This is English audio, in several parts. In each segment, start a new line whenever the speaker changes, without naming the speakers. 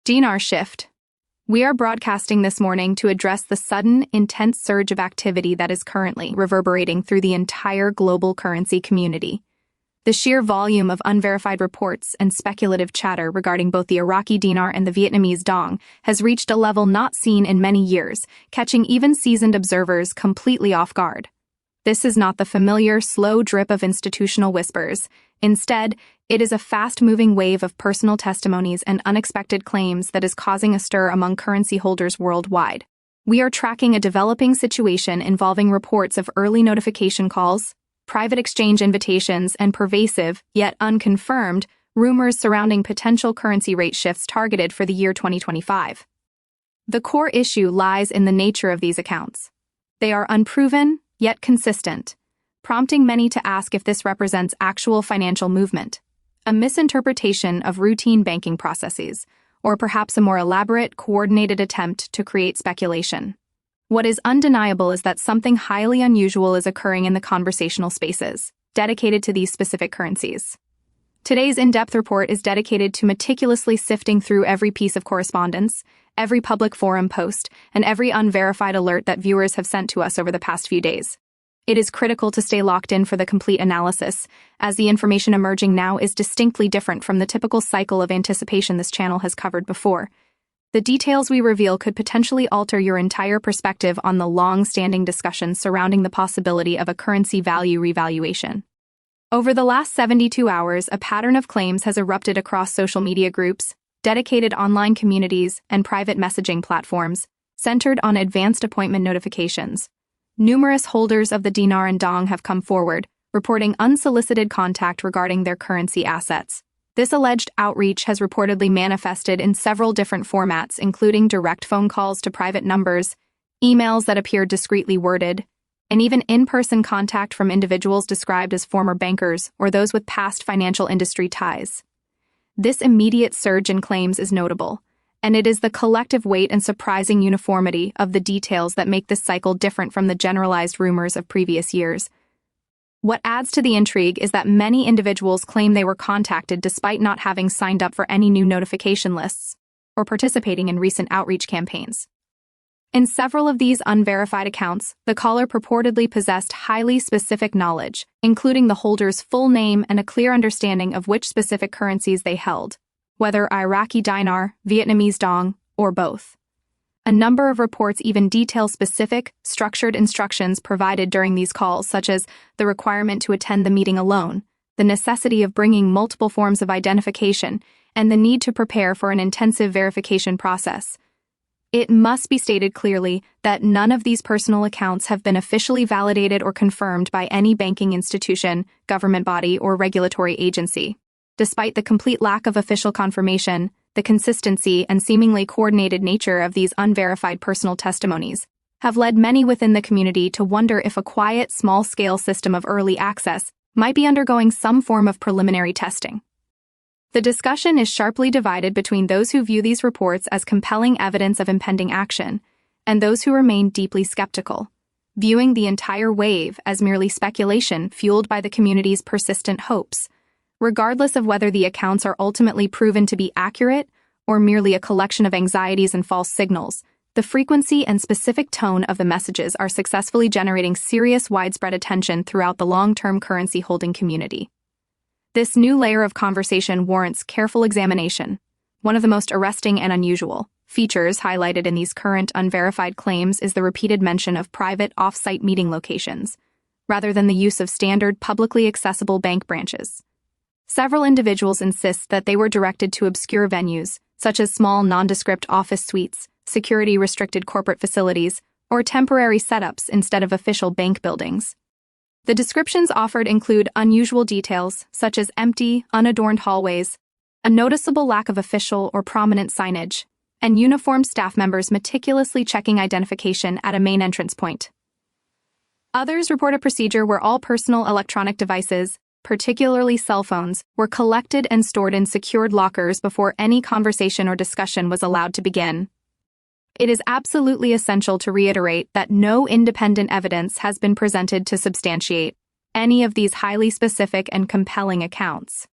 Dinar Shift. We are broadcasting this morning to address the sudden, intense surge of activity that is currently reverberating through the entire global currency community. The sheer volume of unverified reports and speculative chatter regarding both the Iraqi dinar and the Vietnamese Dong has reached a level not seen in many years, catching even seasoned observers completely off guard. This is not the familiar, slow drip of institutional whispers. Instead, it is a fast-moving wave of personal testimonies and unexpected claims that is causing a stir among currency holders worldwide. We are tracking a developing situation involving reports of early notification calls, private exchange invitations, and pervasive, yet unconfirmed, rumors surrounding potential currency rate shifts targeted for the year 2025. The core issue lies in the nature of these accounts. They are unproven, yet consistent, prompting many to ask if this represents actual financial movement, a misinterpretation of routine banking processes, or perhaps a more elaborate, coordinated attempt to create speculation. What is undeniable is that something highly unusual is occurring in the conversational spaces dedicated to these specific currencies. Today's in-depth report is dedicated to meticulously sifting through every piece of correspondence, every public forum post, and every unverified alert that viewers have sent to us over the past few days. It is critical to stay locked in for the complete analysis, as the information emerging now is distinctly different from the typical cycle of anticipation this channel has covered before. The details we reveal could potentially alter your entire perspective on the long-standing discussion surrounding the possibility of a currency value revaluation. Over the last 72 hours, a pattern of claims has erupted across social media groups, dedicated online communities, and private messaging platforms, centered on advanced appointment notifications. Numerous holders of the dinar and dong have come forward, reporting unsolicited contact regarding their currency assets. This alleged outreach has reportedly manifested in several different formats, including direct phone calls to private numbers, emails that appear discreetly worded, and even in-person contact from individuals described as former bankers or those with past financial industry ties. This immediate surge in claims is notable, and it is the collective weight and surprising uniformity of the details that make this cycle different from the generalized rumors of previous years. What adds to the intrigue is that many individuals claim they were contacted despite not having signed up for any new notification lists or participating in recent outreach campaigns. In several of these unverified accounts, the caller purportedly possessed highly specific knowledge, including the holder's full name and a clear understanding of which specific currencies they held, whether Iraqi dinar, Vietnamese dong, or both. A number of reports even detail specific, structured instructions provided during these calls, such as the requirement to attend the meeting alone, the necessity of bringing multiple forms of identification, and the need to prepare for an intensive verification process. It must be stated clearly that none of these personal accounts have been officially validated or confirmed by any banking institution, government body, or regulatory agency. Despite the complete lack of official confirmation, the consistency and seemingly coordinated nature of these unverified personal testimonies have led many within the community to wonder if a quiet, small-scale system of early access might be undergoing some form of preliminary testing. The discussion is sharply divided between those who view these reports as compelling evidence of impending action and those who remain deeply skeptical, viewing the entire wave as merely speculation fueled by the community's persistent hopes. Regardless of whether the accounts are ultimately proven to be accurate or merely a collection of anxieties and false signals, the frequency and specific tone of the messages are successfully generating serious widespread attention throughout the long-term currency holding community. This new layer of conversation warrants careful examination. One of the most arresting and unusual features highlighted in these current unverified claims is the repeated mention of private off-site meeting locations, rather than the use of standard publicly accessible bank branches. Several individuals insist that they were directed to obscure venues, such as small nondescript office suites, security-restricted corporate facilities, or temporary setups instead of official bank buildings. The descriptions offered include unusual details, such as empty, unadorned hallways, a noticeable lack of official or prominent signage, and uniformed staff members meticulously checking identification at a main entrance point. Others report a procedure where all personal electronic devices, particularly cell phones, were collected and stored in secured lockers before any conversation or discussion was allowed to begin. It is absolutely essential to reiterate that no independent evidence has been presented to substantiate any of these highly specific and compelling accounts.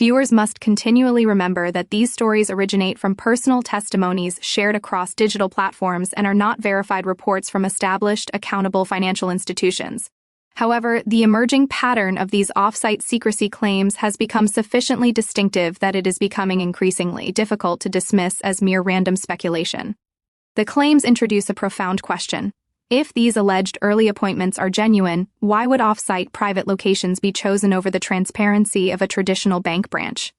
Viewers must continually remember that these stories originate from personal testimonies shared across digital platforms and are not verified reports from established, accountable financial institutions. However, the emerging pattern of these off-site secrecy claims has become sufficiently distinctive that it is becoming increasingly difficult to dismiss as mere random speculation. The claims introduce a profound question. If these alleged early appointments are genuine, why would off-site private locations be chosen over the transparency of a traditional bank branch?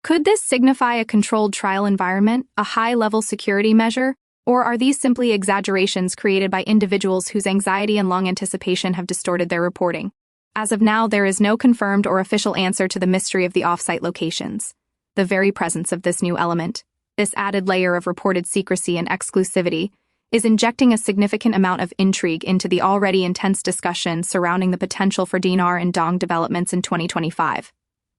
Could this signify a controlled trial environment, a high-level security measure, or are these simply exaggerations created by individuals whose anxiety and long anticipation have distorted their reporting? As of now, there is no confirmed or official answer to the mystery of the off-site locations. The very presence of this new element, this added layer of reported secrecy and exclusivity, is injecting a significant amount of intrigue into the already intense discussion surrounding the potential for Dinar and Dong developments in 2025.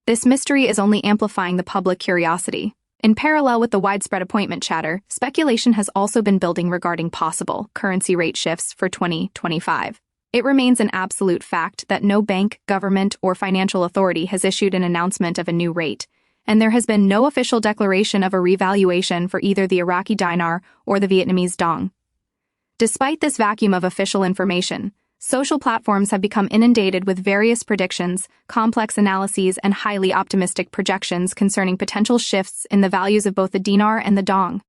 This mystery is only amplifying the public curiosity. In parallel with the widespread appointment chatter, speculation has also been building regarding possible currency rate shifts for 2025. It remains an absolute fact that no bank, government, or financial authority has issued an announcement of a new rate, and there has been no official declaration of a revaluation for either the Iraqi dinar or the Vietnamese dong. Despite this vacuum of official information, social platforms have become inundated with various predictions, complex analyses, and highly optimistic projections concerning potential shifts in the values of both the dinar and the dong.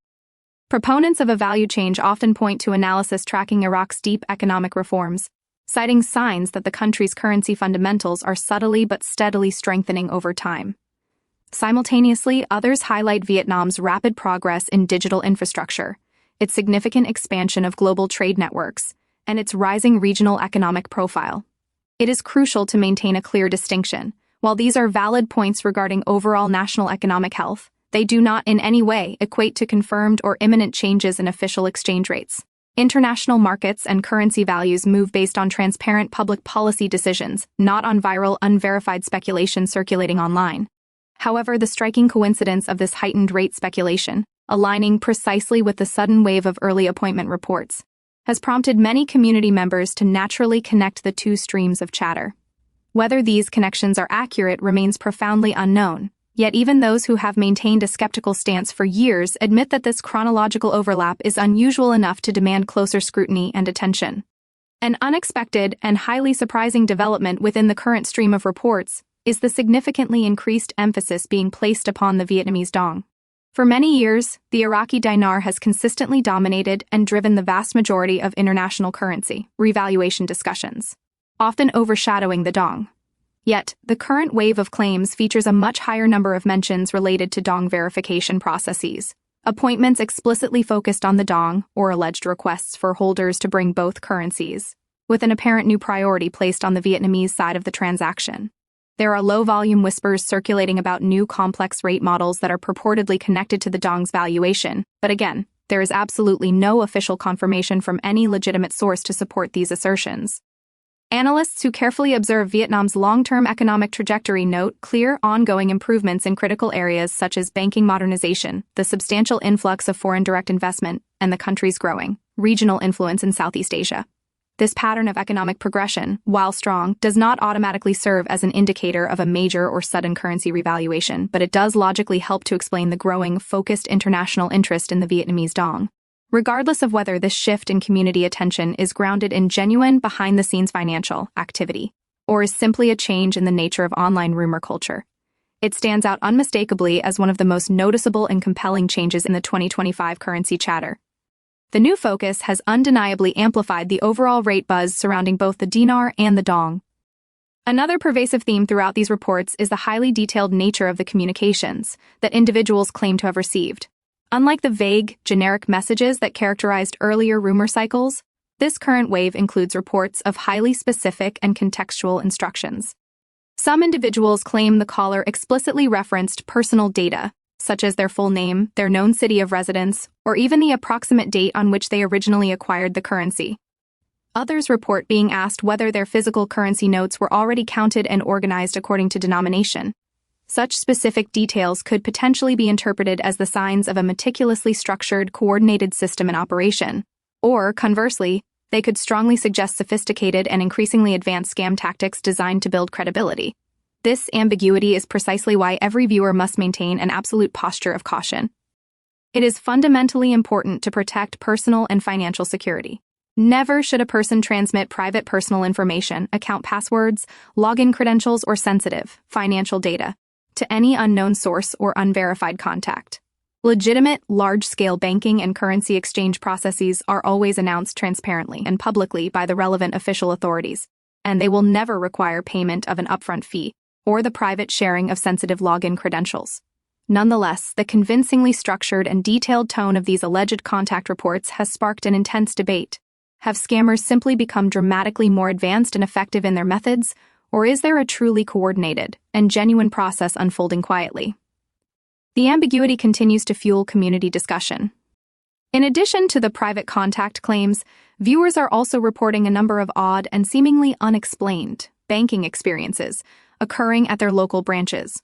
Proponents of a value change often point to analysis tracking Iraq's deep economic reforms, citing signs that the country's currency fundamentals are subtly but steadily strengthening over time. Simultaneously, others highlight Vietnam's rapid progress in digital infrastructure, its significant expansion of global trade networks, and its rising regional economic profile. It is crucial to maintain a clear distinction. While these are valid points regarding overall national economic health, they do not in any way equate to confirmed or imminent changes in official exchange rates. International markets and currency values move based on transparent public policy decisions, not on viral, unverified speculation circulating online. However, the striking coincidence of this heightened rate speculation, aligning precisely with the sudden wave of early appointment reports, has prompted many community members to naturally connect the two streams of chatter. Whether these connections are accurate remains profoundly unknown, yet even those who have maintained a skeptical stance for years admit that this chronological overlap is unusual enough to demand closer scrutiny and attention. An unexpected and highly surprising development within the current stream of reports is the significantly increased emphasis being placed upon the Vietnamese dong. For many years, the Iraqi dinar has consistently dominated and driven the vast majority of international currency revaluation discussions, often overshadowing the dong. Yet, the current wave of claims features a much higher number of mentions related to dong verification processes, appointments explicitly focused on the dong, or alleged requests for holders to bring both currencies, with an apparent new priority placed on the Vietnamese side of the transaction. There are low-volume whispers circulating about new complex rate models that are purportedly connected to the dong's valuation, but again, there is absolutely no official confirmation from any legitimate source to support these assertions. Analysts who carefully observe Vietnam's long-term economic trajectory note clear, ongoing improvements in critical areas such as banking modernization, the substantial influx of foreign direct investment, and the country's growing regional influence in Southeast Asia. This pattern of economic progression, while strong, does not automatically serve as an indicator of a major or sudden currency revaluation, but it does logically help to explain the growing, focused international interest in the Vietnamese dong. Regardless of whether this shift in community attention is grounded in genuine, behind-the-scenes financial activity, or is simply a change in the nature of online rumor culture, it stands out unmistakably as one of the most noticeable and compelling changes in the 2025 currency chatter. The new focus has undeniably amplified the overall rate buzz surrounding both the dinar and the dong. Another pervasive theme throughout these reports is the highly detailed nature of the communications that individuals claim to have received. Unlike the vague, generic messages that characterized earlier rumor cycles, this current wave includes reports of highly specific and contextual instructions. Some individuals claim the caller explicitly referenced personal data, such as their full name, their known city of residence, or even the approximate date on which they originally acquired the currency. Others report being asked whether their physical currency notes were already counted and organized according to denomination. Such specific details could potentially be interpreted as the signs of a meticulously structured, coordinated system in operation. Or, conversely, they could strongly suggest sophisticated and increasingly advanced scam tactics designed to build credibility. This ambiguity is precisely why every viewer must maintain an absolute posture of caution. It is fundamentally important to protect personal and financial security. Never should a person transmit private personal information, account passwords, login credentials, or sensitive financial data to any unknown source or unverified contact. Legitimate, large-scale banking and currency exchange processes are always announced transparently and publicly by the relevant official authorities, and they will never require payment of an upfront fee or the private sharing of sensitive login credentials. Nonetheless, the convincingly structured and detailed tone of these alleged contact reports has sparked an intense debate. Have scammers simply become dramatically more advanced and effective in their methods, or is there a truly coordinated and genuine process unfolding quietly? The ambiguity continues to fuel community discussion. In addition to the private contact claims, viewers are also reporting a number of odd and seemingly unexplained banking experiences occurring at their local branches.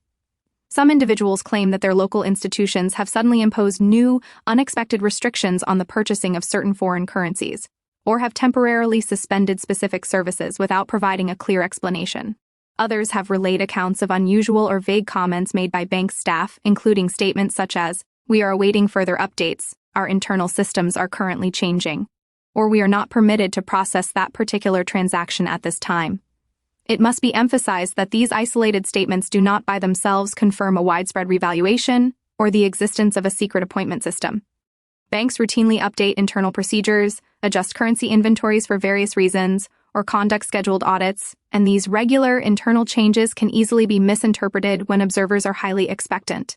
Some individuals claim that their local institutions have suddenly imposed new, unexpected restrictions on the purchasing of certain foreign currencies, or have temporarily suspended specific services without providing a clear explanation. Others have relayed accounts of unusual or vague comments made by bank staff, including statements such as, "We are awaiting further updates, our internal systems are currently changing," or "We are not permitted to process that particular transaction at this time." It must be emphasized that these isolated statements do not by themselves confirm a widespread revaluation or the existence of a secret appointment system. Banks routinely update internal procedures, adjust currency inventories for various reasons, or conduct scheduled audits, and these regular internal changes can easily be misinterpreted when observers are highly expectant.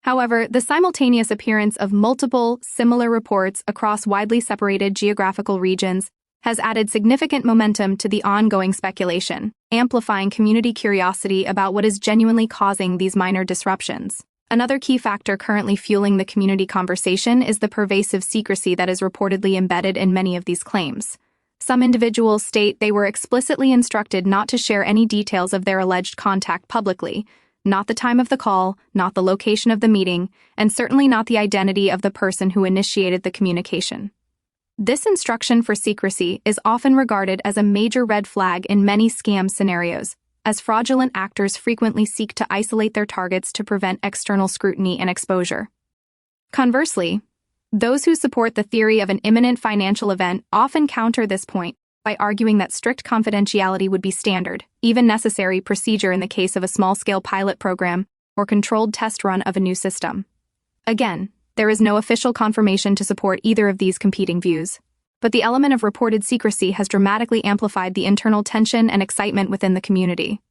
However, the simultaneous appearance of multiple, similar reports across widely separated geographical regions has added significant momentum to the ongoing speculation, amplifying community curiosity about what is genuinely causing these minor disruptions. Another key factor currently fueling the community conversation is the pervasive secrecy that is reportedly embedded in many of these claims. Some individuals state they were explicitly instructed not to share any details of their alleged contact publicly, not the time of the call, not the location of the meeting, and certainly not the identity of the person who initiated the communication. This instruction for secrecy is often regarded as a major red flag in many scam scenarios, as fraudulent actors frequently seek to isolate their targets to prevent external scrutiny and exposure. Conversely, those who support the theory of an imminent financial event often counter this point by arguing that strict confidentiality would be standard, even necessary procedure in the case of a small-scale pilot program or controlled test run of a new system. Again, there is no official confirmation to support either of these competing views, but the element of reported secrecy has dramatically amplified the internal tension and excitement within the community.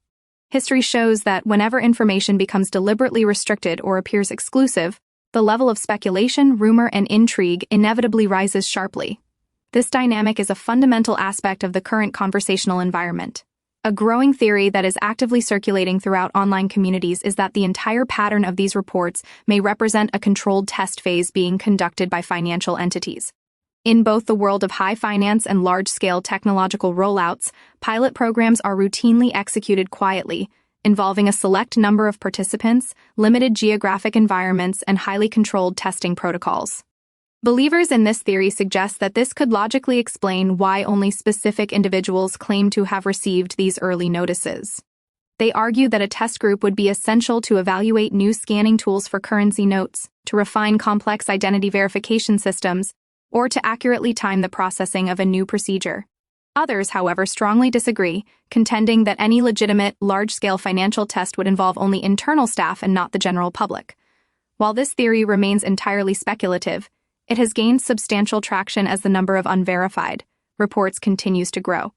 History shows that whenever information becomes deliberately restricted or appears exclusive, the level of speculation, rumor, and intrigue inevitably rises sharply. This dynamic is a fundamental aspect of the current conversational environment. A growing theory that is actively circulating throughout online communities is that the entire pattern of these reports may represent a controlled test phase being conducted by financial entities. In both the world of high finance and large-scale technological rollouts, pilot programs are routinely executed quietly, involving a select number of participants, limited geographic environments, and highly controlled testing protocols. Believers in this theory suggest that this could logically explain why only specific individuals claim to have received these early notices. They argue that a test group would be essential to evaluate new scanning tools for currency notes, to refine complex identity verification systems, or to accurately time the processing of a new procedure. Others, however, strongly disagree, contending that any legitimate, large-scale financial test would involve only internal staff and not the general public. While this theory remains entirely speculative, it has gained substantial traction as the number of unverified reports continues to grow.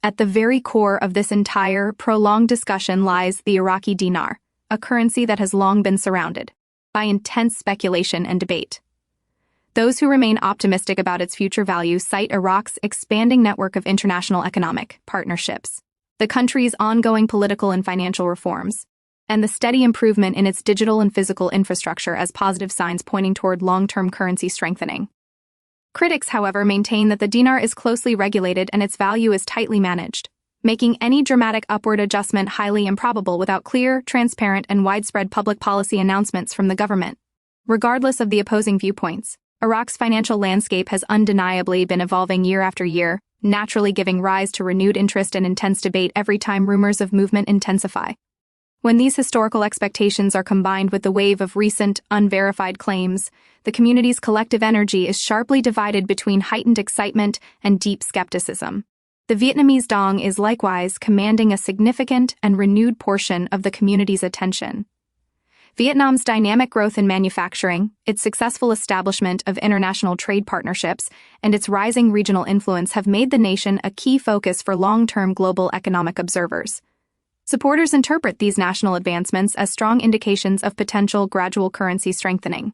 At the very core of this entire, prolonged discussion lies the Iraqi dinar, a currency that has long been surrounded by intense speculation and debate. Those who remain optimistic about its future value cite Iraq's expanding network of international economic partnerships, the country's ongoing political and financial reforms, and the steady improvement in its digital and physical infrastructure as positive signs pointing toward long-term currency strengthening. Critics, however, maintain that the dinar is closely regulated and its value is tightly managed, making any dramatic upward adjustment highly improbable without clear, transparent, and widespread public policy announcements from the government. Regardless of the opposing viewpoints, Iraq's financial landscape has undeniably been evolving year after year, naturally giving rise to renewed interest and intense debate every time rumors of movement intensify. When these historical expectations are combined with the wave of recent, unverified claims, the community's collective energy is sharply divided between heightened excitement and deep skepticism. The Vietnamese Dong is likewise commanding a significant and renewed portion of the community's attention. Vietnam's dynamic growth in manufacturing, its successful establishment of international trade partnerships, and its rising regional influence have made the nation a key focus for long-term global economic observers. Supporters interpret these national advancements as strong indications of potential gradual currency strengthening.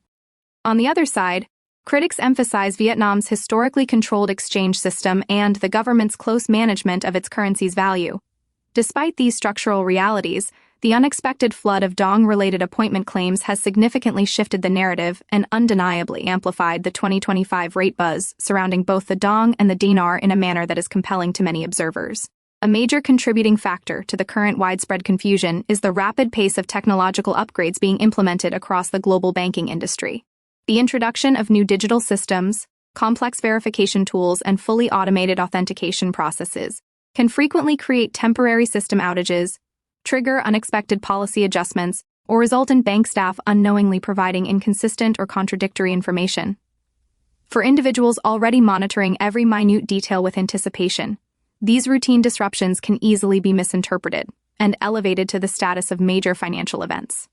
On the other side, critics emphasize Vietnam's historically controlled exchange system and the government's close management of its currency's value. Despite these structural realities, the unexpected flood of Dong-related appointment claims has significantly shifted the narrative and undeniably amplified the 2025 rate buzz surrounding both the Dong and the Dinar in a manner that is compelling to many observers. A major contributing factor to the current widespread confusion is the rapid pace of technological upgrades being implemented across the global banking industry. The introduction of new digital systems, complex verification tools, and fully automated authentication processes can frequently create temporary system outages, trigger unexpected policy adjustments, or result in bank staff unknowingly providing inconsistent or contradictory information. For individuals already monitoring every minute detail with anticipation, these routine disruptions can easily be misinterpreted and elevated to the status of major financial events.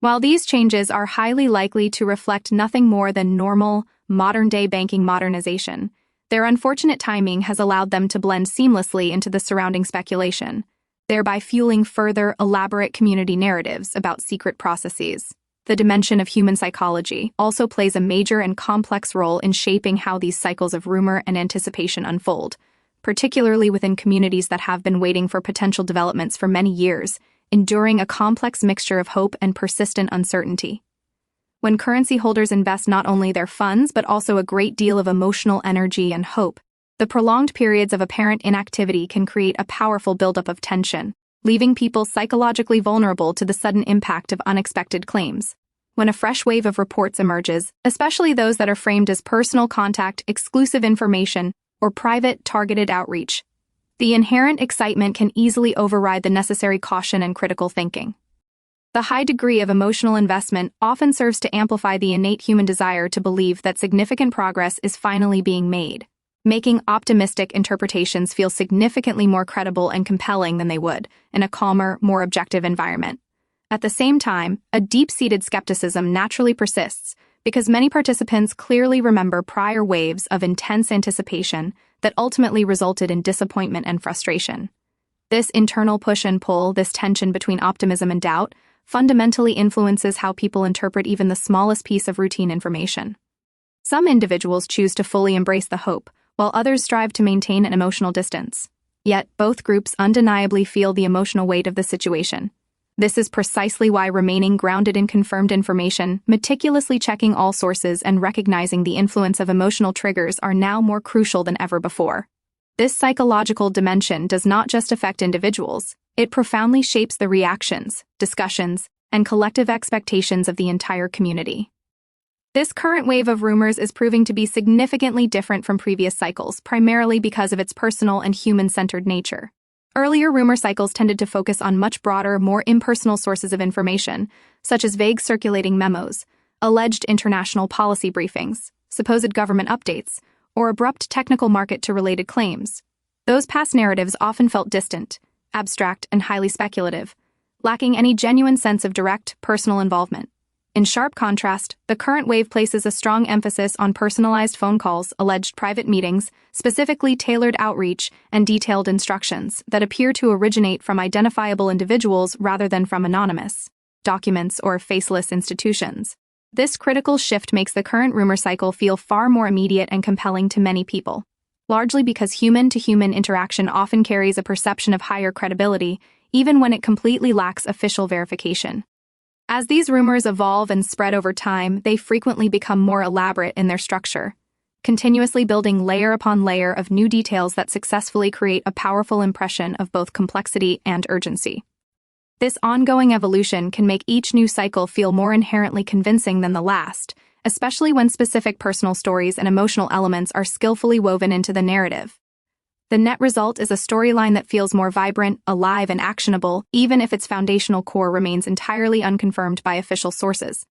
While these changes are highly likely to reflect nothing more than normal, modern-day banking modernization, their unfortunate timing has allowed them to blend seamlessly into the surrounding speculation, thereby fueling further elaborate community narratives about secret processes. The dimension of human psychology also plays a major and complex role in shaping how these cycles of rumor and anticipation unfold, particularly within communities that have been waiting for potential developments for many years, enduring a complex mixture of hope and persistent uncertainty. When currency holders invest not only their funds but also a great deal of emotional energy and hope, the prolonged periods of apparent inactivity can create a powerful buildup of tension, leaving people psychologically vulnerable to the sudden impact of unexpected claims. When a fresh wave of reports emerges, especially those that are framed as personal contact, exclusive information, or private, targeted outreach, the inherent excitement can easily override the necessary caution and critical thinking. The high degree of emotional investment often serves to amplify the innate human desire to believe that significant progress is finally being made, making optimistic interpretations feel significantly more credible and compelling than they would in a calmer, more objective environment. At the same time, a deep-seated skepticism naturally persists, because many participants clearly remember prior waves of intense anticipation that ultimately resulted in disappointment and frustration. This internal push and pull, this tension between optimism and doubt, fundamentally influences how people interpret even the smallest piece of routine information. Some individuals choose to fully embrace the hope, while others strive to maintain an emotional distance. Yet, both groups undeniably feel the emotional weight of the situation. This is precisely why remaining grounded in confirmed information, meticulously checking all sources, and recognizing the influence of emotional triggers are now more crucial than ever before. This psychological dimension does not just affect individuals, it profoundly shapes the reactions, discussions, and collective expectations of the entire community. This current wave of rumors is proving to be significantly different from previous cycles, primarily because of its personal and human-centered nature. Earlier rumor cycles tended to focus on much broader, more impersonal sources of information, such as vague circulating memos, alleged international policy briefings, supposed government updates, or abrupt technical market-to-related claims. Those past narratives often felt distant, abstract, and highly speculative, lacking any genuine sense of direct, personal involvement. In sharp contrast, the current wave places a strong emphasis on personalized phone calls, alleged private meetings, specifically tailored outreach, and detailed instructions that appear to originate from identifiable individuals rather than from anonymous documents or faceless institutions. This critical shift makes the current rumor cycle feel far more immediate and compelling to many people, largely because human-to-human interaction often carries a perception of higher credibility, even when it completely lacks official verification. As these rumors evolve and spread over time, they frequently become more elaborate in their structure, continuously building layer upon layer of new details that successfully create a powerful impression of both complexity and urgency. This ongoing evolution can make each new cycle feel more inherently convincing than the last, especially when specific personal stories and emotional elements are skillfully woven into the narrative. The net result is a storyline that feels more vibrant, alive, and actionable, even if its foundational core remains entirely unconfirmed by official sources.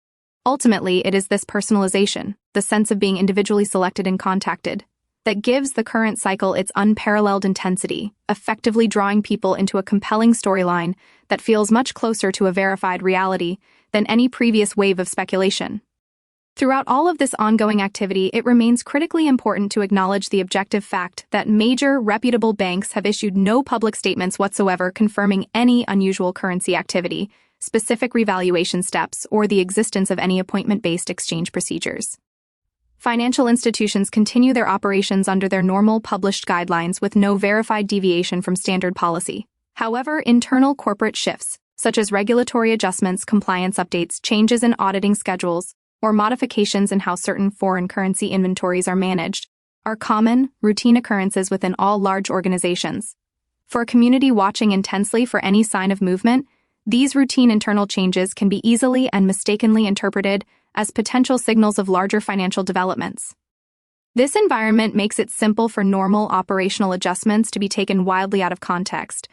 Ultimately, it is this personalization, the sense of being individually selected and contacted, that gives the current cycle its unparalleled intensity, effectively drawing people into a compelling storyline that feels much closer to a verified reality than any previous wave of speculation. Throughout all of this ongoing activity, it remains critically important to acknowledge the objective fact that major, reputable banks have issued no public statements whatsoever confirming any unusual currency activity, specific revaluation steps, or the existence of any appointment-based exchange procedures. Financial institutions continue their operations under their normal published guidelines with no verified deviation from standard policy. However, internal corporate shifts, such as regulatory adjustments, compliance updates, changes in auditing schedules, or modifications in how certain foreign currency inventories are managed, are common, routine occurrences within all large organizations. For a community watching intensely for any sign of movement, these routine internal changes can be easily and mistakenly interpreted as potential signals of larger financial developments. This environment makes it simple for normal operational adjustments to be taken wildly out of context.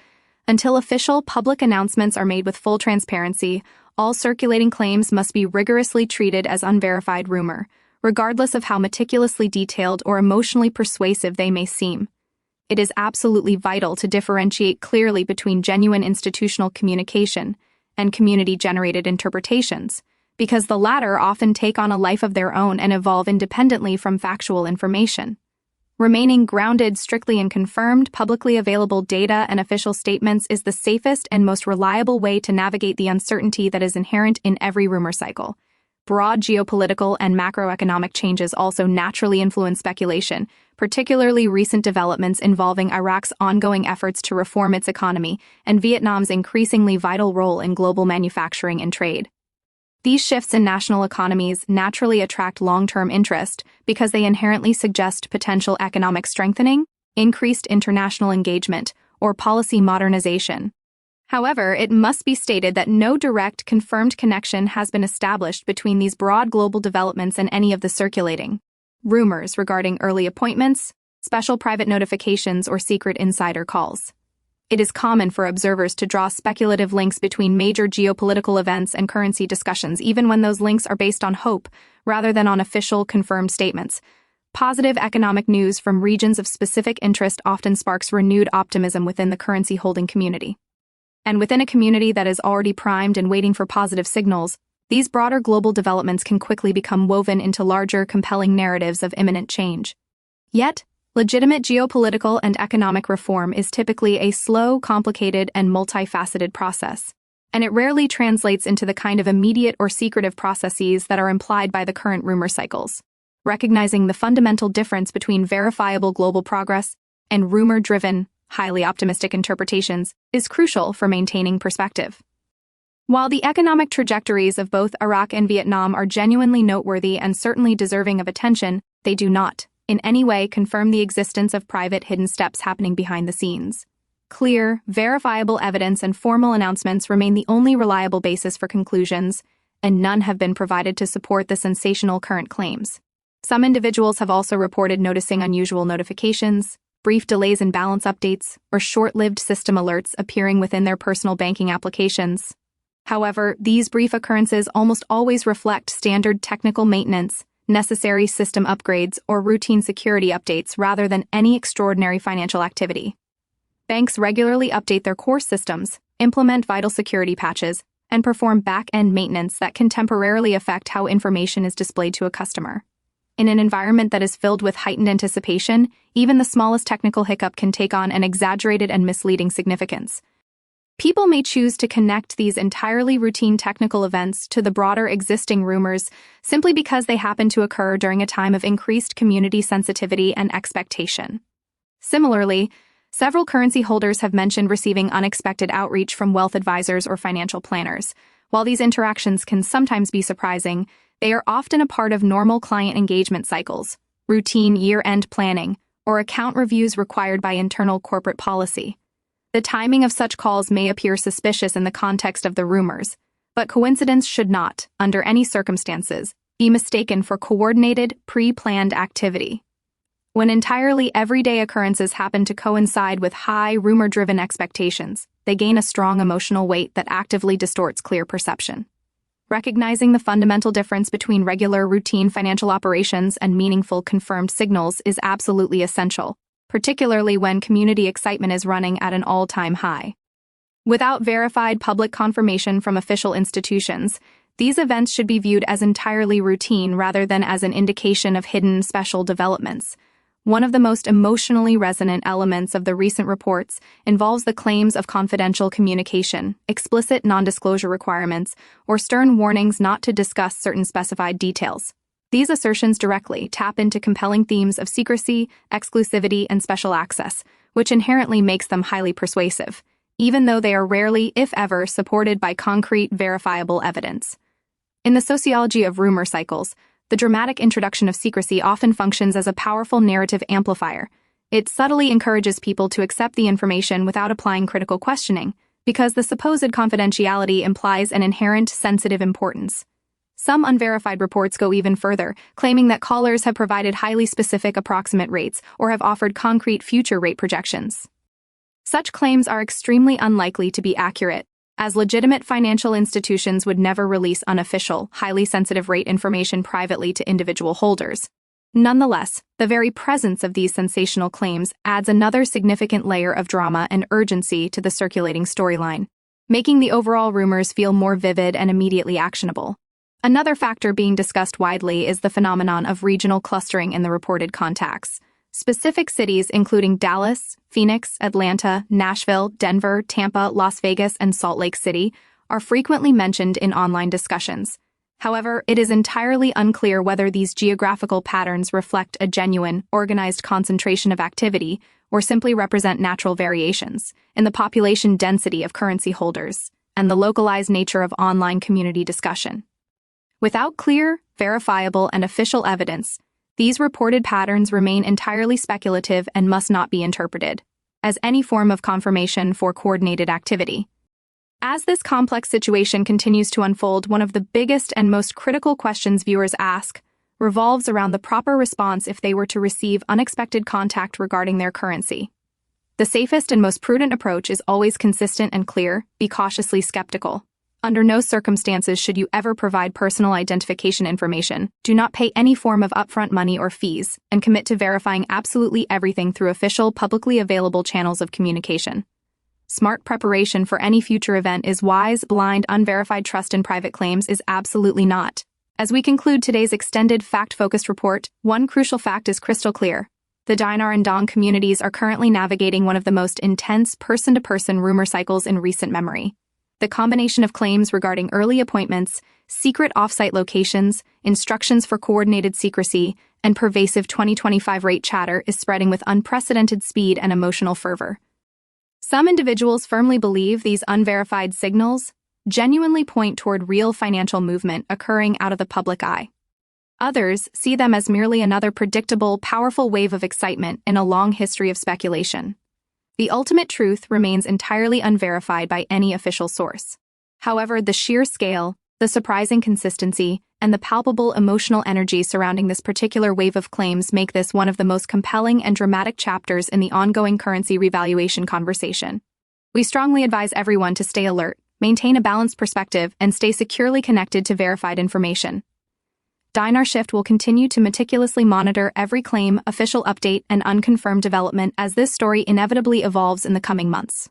Until official public announcements are made with full transparency, all circulating claims must be rigorously treated as unverified rumor, regardless of how meticulously detailed or emotionally persuasive they may seem. It is absolutely vital to differentiate clearly between genuine institutional communication and community-generated interpretations, because the latter often take on a life of their own and evolve independently from factual information. Remaining grounded strictly in confirmed, publicly available data and official statements is the safest and most reliable way to navigate the uncertainty that is inherent in every rumor cycle. Broad geopolitical and macroeconomic changes also naturally influence speculation, particularly recent developments involving Iraq's ongoing efforts to reform its economy and Vietnam's increasingly vital role in global manufacturing and trade. These shifts in national economies naturally attract long-term interest because they inherently suggest potential economic strengthening, increased international engagement, or policy modernization. However, it must be stated that no direct, confirmed connection has been established between these broad global developments and any of the circulating rumors regarding early appointments, special private notifications, or secret insider calls. It is common for observers to draw speculative links between major geopolitical events and currency discussions, even when those links are based on hope rather than on official, confirmed statements. Positive economic news from regions of specific interest often sparks renewed optimism within the currency-holding community. And within a community that is already primed and waiting for positive signals, these broader global developments can quickly become woven into larger, compelling narratives of imminent change. Yet, legitimate geopolitical and economic reform is typically a slow, complicated, and multifaceted process, and it rarely translates into the kind of immediate or secretive processes that are implied by the current rumor cycles. Recognizing the fundamental difference between verifiable global progress and rumor-driven, highly optimistic interpretations is crucial for maintaining perspective. While the economic trajectories of both Iraq and Vietnam are genuinely noteworthy and certainly deserving of attention, they do not, in any way, confirm the existence of private hidden steps happening behind the scenes. Clear, verifiable evidence and formal announcements remain the only reliable basis for conclusions, and none have been provided to support the sensational current claims. Some individuals have also reported noticing unusual notifications, brief delays in balance updates, or short-lived system alerts appearing within their personal banking applications. However, these brief occurrences almost always reflect standard technical maintenance, necessary system upgrades, or routine security updates rather than any extraordinary financial activity. Banks regularly update their core systems, implement vital security patches, and perform back-end maintenance that can temporarily affect how information is displayed to a customer. In an environment that is filled with heightened anticipation, even the smallest technical hiccup can take on an exaggerated and misleading significance. People may choose to connect these entirely routine technical events to the broader existing rumors simply because they happen to occur during a time of increased community sensitivity and expectation. Similarly, several currency holders have mentioned receiving unexpected outreach from wealth advisors or financial planners. While these interactions can sometimes be surprising, they are often a part of normal client engagement cycles, routine year-end planning, or account reviews required by internal corporate policy. The timing of such calls may appear suspicious in the context of the rumors, but coincidence should not, under any circumstances, be mistaken for coordinated, pre-planned activity. When entirely everyday occurrences happen to coincide with high, rumor-driven expectations, they gain a strong emotional weight that actively distorts clear perception. Recognizing the fundamental difference between regular, routine financial operations and meaningful, confirmed signals is absolutely essential, particularly when community excitement is running at an all-time high. Without verified public confirmation from official institutions, these events should be viewed as entirely routine rather than as an indication of hidden special developments. One of the most emotionally resonant elements of the recent reports involves the claims of confidential communication, explicit non-disclosure requirements, or stern warnings not to discuss certain specified details. These assertions directly tap into compelling themes of secrecy, exclusivity, and special access, which inherently makes them highly persuasive, even though they are rarely, if ever, supported by concrete, verifiable evidence. In the sociology of rumor cycles, the dramatic introduction of secrecy often functions as a powerful narrative amplifier. It subtly encourages people to accept the information without applying critical questioning, because the supposed confidentiality implies an inherent sensitive importance. Some unverified reports go even further, claiming that callers have provided highly specific approximate rates or have offered concrete future rate projections. Such claims are extremely unlikely to be accurate, as legitimate financial institutions would never release unofficial, highly sensitive rate information privately to individual holders. Nonetheless, the very presence of these sensational claims adds another significant layer of drama and urgency to the circulating storyline, making the overall rumors feel more vivid and immediately actionable. Another factor being discussed widely is the phenomenon of regional clustering in the reported contacts. Specific cities including Dallas, Phoenix, Atlanta, Nashville, Denver, Tampa, Las Vegas, and Salt Lake City are frequently mentioned in online discussions. However, it is entirely unclear whether these geographical patterns reflect a genuine, organized concentration of activity or simply represent natural variations in the population density of currency holders and the localized nature of online community discussion. Without clear, verifiable, and official evidence, these reported patterns remain entirely speculative and must not be interpreted as any form of confirmation for coordinated activity. As this complex situation continues to unfold, one of the biggest and most critical questions viewers ask revolves around the proper response if they were to receive unexpected contact regarding their currency. The safest and most prudent approach is always consistent and clear: be cautiously skeptical. Under no circumstances should you ever provide personal identification information. Do not pay any form of upfront money or fees, and commit to verifying absolutely everything through official, publicly available channels of communication. Smart preparation for any future event is wise. Blind, unverified trust in private claims is absolutely not. As we conclude today's extended fact-focused report, one crucial fact is crystal clear. The Dinar and Dong communities are currently navigating one of the most intense person-to-person rumor cycles in recent memory. The combination of claims regarding early appointments, secret off-site locations, instructions for coordinated secrecy, and pervasive 2025 rate chatter is spreading with unprecedented speed and emotional fervor. Some individuals firmly believe these unverified signals genuinely point toward real financial movement occurring out of the public eye. Others see them as merely another predictable, powerful wave of excitement in a long history of speculation. The ultimate truth remains entirely unverified by any official source. However, the sheer scale, the surprising consistency, and the palpable emotional energy surrounding this particular wave of claims make this one of the most compelling and dramatic chapters in the ongoing currency revaluation conversation. We strongly advise everyone to stay alert, maintain a balanced perspective, and stay securely connected to verified information. Dinar Shift will continue to meticulously monitor every claim, official update, and unconfirmed development as this story inevitably evolves in the coming months.